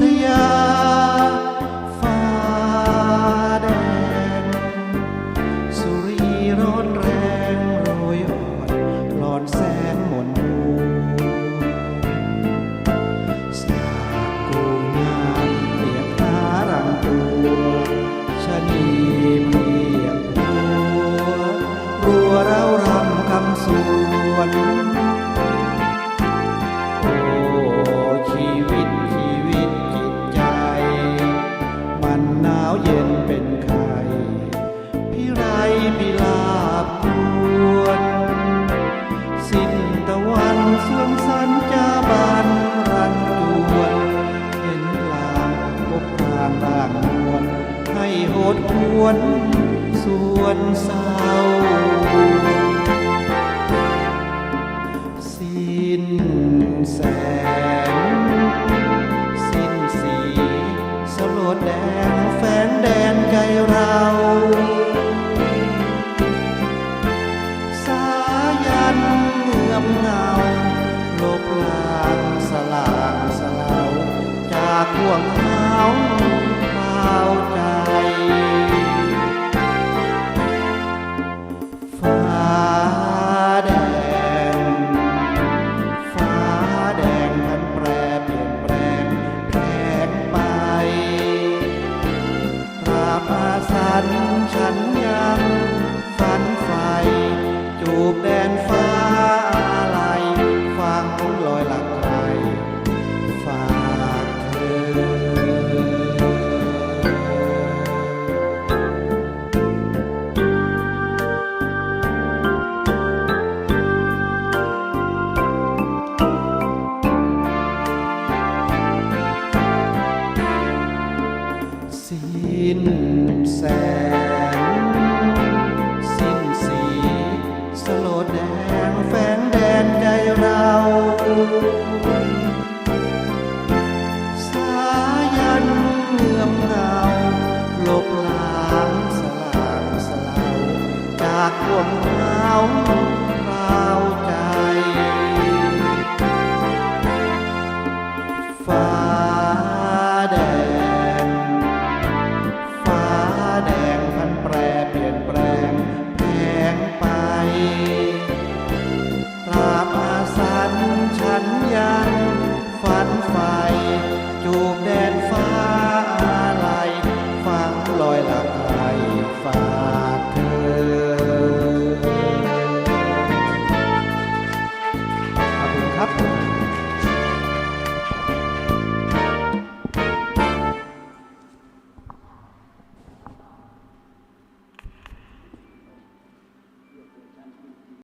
ทยาฟ้าแดงสุรีร้อนแรงโรยอ่อนหลอนแสงหม่นมัวสากูงามเปียกหารังตัวชะนีเพียกรัวเรารำคำสวนหนาวเย็นเป็นไข่พี่ไรพี่ลาบพวนสิ้นตะวันสวงสันจาบานรันจวนเห็นลางพบพรางร่างนวลให้โหดหวนส่วนเศร้าสิ้นแสงสิ้นสีสลดแดงแฟนแดนใจเราสายันเงื่อมเงาลบลางสลางสลาวจากห่วงเหงาเฝ้าใจฟ้าแดงฟ้าแดงมันแปรเปลี่ยนแปลงแพงไปตราบอาสันฉันยังฝันใฝ่จูบแดนฟ้าอะไรฟังลอยหลักใครฝากเธอสิ้นแสงสิ้นสีสลดแดงแฝงแดนใจเราสายันเงื่อมเงาลบล้างสลางสลาวจากห่วงเหงาเฝ้าใจฟ้าแดงฟ้าแดงพันแปรเปลี่ยนแปลงแพงไปตราบอาสันฉันยังฝันใฝ่จูบแดนฟ้าอะไรฟังลอยหลับไหลฝากเธอขอบคุณครับ